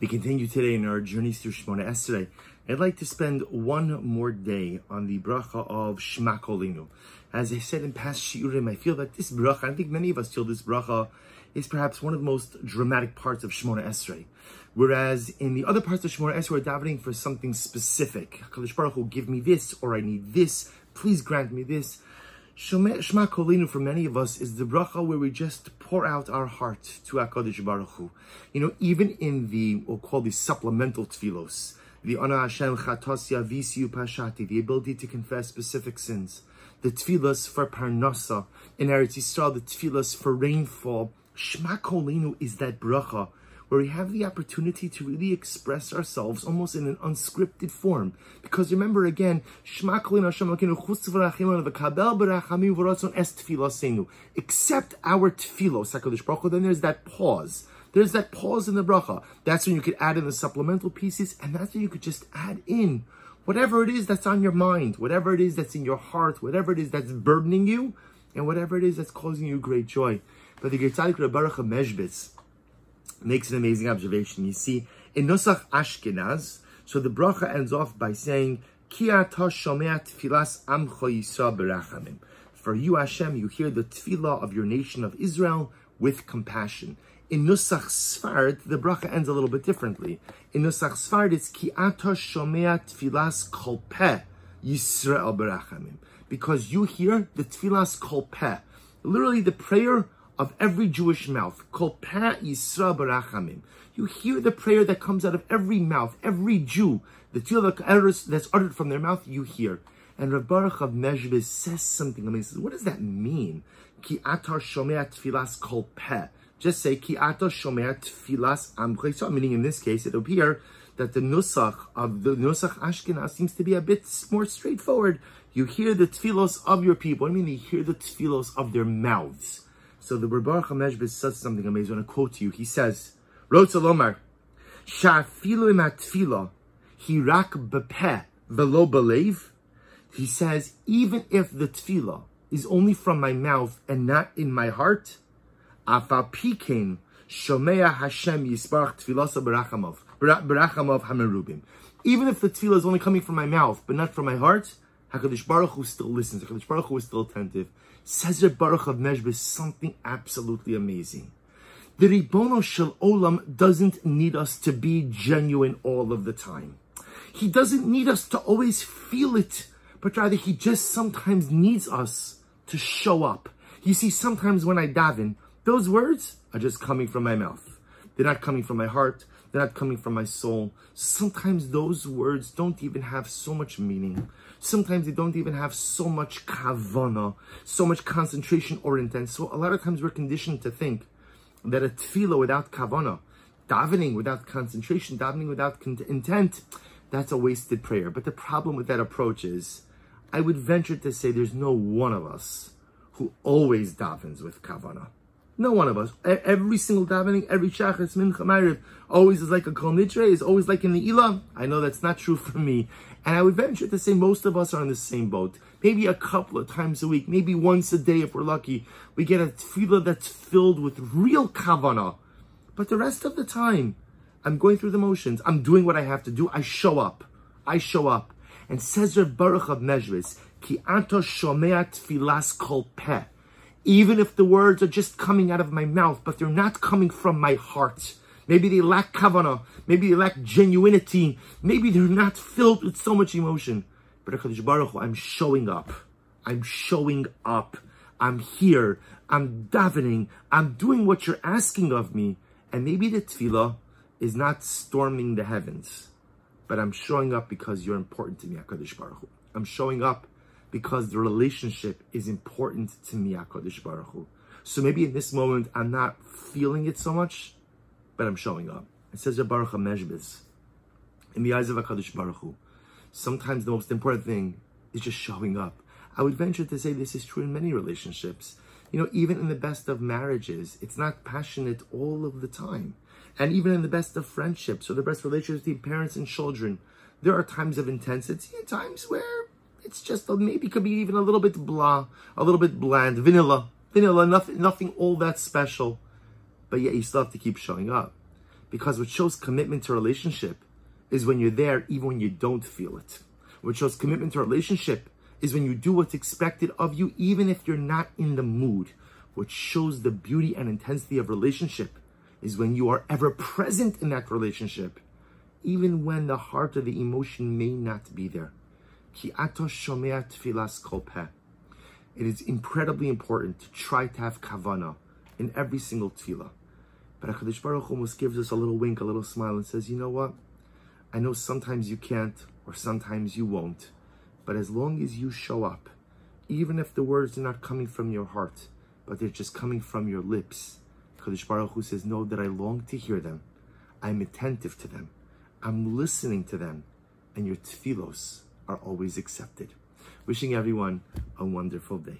We continue today in our journey through Shmona Esrei. I'd like to spend one more day on the bracha of Shma Koleinu. As I said in past shiurim, I feel that this bracha, I think many of us feel this bracha is perhaps one of the most dramatic parts of Shmona Esrei. Whereas in the other parts of Shmona Esrei, we're davening for something specific. HaKadosh Baruch Hu, give me this, or I need this, please grant me this. Shma Koleinu for many of us is the bracha where we just pour out our heart to HaKadosh Baruch Hu. You know, even in the, we'll call these supplemental tefillos, the Ana Hashem Chatosya Visiu Pashati, the ability to confess specific sins, the tefillos for Parnasa, in Eretz Yisrael, the tefillos for rainfall. Shma Koleinu is that bracha where we have the opportunity to really express ourselves almost in an unscripted form. Because remember again, Shma Koleinu Hashem Elokeinu chutz v'rachim v'kabel b'rachamim v'ratzon es tefilosenu. Accept our tefillos, HaKadosh Baruch Hu. Then there's that pause. There's that pause in the bracha. That's when you could add in the supplemental pieces, and that's when you could just add in whatever it is that's on your mind, whatever it is that's in your heart, whatever it is that's burdening you, and whatever it is that's causing you great joy. But the Gertzadik Baruch Meshbitz makes an amazing observation. You see, in Nusach Ashkenaz, so the bracha ends off by saying, Ki ata shomea tfilas amcha Yisrael berachamim. For you, Hashem, you hear the tefillah of your nation of Israel with compassion. In Nusach Sfard, the bracha ends a little bit differently. In Nusach Sfard, it's Ki ata shomea tfilas kol peh Yisrael berachamim. Because you hear the tfilas kol peh, literally the prayer of every Jewish mouth. Kol peh Yisrael berachamim. You hear the prayer that comes out of every mouth, every Jew. The tefillah that's uttered from their mouth, you hear. And Rav Baruch of Meshbitz says something amazing. What does that mean? Ki atar shomea tfilas kol peh. Just say Ki atar shomea tfilas amcha Yisrael. Meaning in this case, it appears that the nusach of the nusach Ashkenaz seems to be a bit more straightforward. You hear the tefillos of your people. What do you mean? You hear the tefillos of their mouths. So the Rav Baruch Meshbitz says something amazing. I want to quote to you. He says, Rotza lomar, sha'afilu im ha'tefillah hirak bepeh velo belev. He says, even if the tefillah is only from my mouth and not in my heart, afal pikein shomea Hashem yisbarach tefilasa berachamov hamerubim. Even if the tefillah is only coming from my mouth but not from my heart, HaKadosh Baruch Hu still listens. HaKadosh Baruch Hu is still attentive. Says Reb Baruch of Meshbitz something absolutely amazing. The Ribono Shel Olam doesn't need us to be genuine all of the time. He doesn't need us to always feel it, but rather He just sometimes needs us to show up. You see, sometimes when I daven, those words are just coming from my mouth. They're not coming from my heart. They're not coming from my soul. Sometimes those words don't even have so much meaning. Sometimes they don't even have so much kavana, so much concentration or intent. So a lot of times we're conditioned to think that a tefillah without kavana, davening without concentration, davening without intent, that's a wasted prayer. But the problem with that approach is, I would venture to say there's no one of us who always davens with kavana. No one of us. Every single davening, every shachas, mincha, ma'ariv, always is like a kol nidre, is always like in the ilah. I know that's not true for me. And I would venture to say most of us are in the same boat. Maybe a couple of times a week, maybe once a day if we're lucky, we get a tefillah that's filled with real kavanah. But the rest of the time, I'm going through the motions. I'm doing what I have to do. I show up. I show up. And says Rav Baruch of Meshbitz, Ki ato shomea tfilas kol peh. Even if the words are just coming out of my mouth, but they're not coming from my heart. Maybe they lack kavanah. Maybe they lack genuinity. Maybe they're not filled with so much emotion. But HaKadosh Baruch Hu, I'm showing up. I'm showing up. I'm here. I'm davening. I'm doing what you're asking of me. And maybe the tefillah is not storming the heavens. But I'm showing up because you're important to me, HaKadosh Baruch Hu. I'm showing up because the relationship is important to me, HaKadosh Baruch Hu. So maybe in this moment, I'm not feeling it so much, but I'm showing up. It says Reb Baruch HaMeshbitz, in the eyes of HaKadosh Baruch Hu, sometimes the most important thing is just showing up. I would venture to say this is true in many relationships. You know, even in the best of marriages, it's not passionate all of the time. And even in the best of friendships, or the best relationships between parents and children, there are times of intensity and times where it's just maybe could be even a little bit blah, a little bit bland, vanilla, nothing all that special. But yet you still have to keep showing up. Because what shows commitment to a relationship is when you're there even when you don't feel it. What shows commitment to a relationship is when you do what's expected of you even if you're not in the mood. What shows the beauty and intensity of relationship is when you are ever present in that relationship, even when the heart or the emotion may not be there. Ki ato shomea tfilas kol peh. It is incredibly important to try to have kavana in every single tefillah. But HaKadosh Baruch Hu almost gives us a little wink, a little smile, and says, you know what? I know sometimes you can't, or sometimes you won't, but as long as you show up, even if the words are not coming from your heart, but they're just coming from your lips, HaKadosh Baruch Hu says, know that I long to hear them. I'm attentive to them. I'm listening to them. And your tefillos are always accepted. Wishing everyone a wonderful day.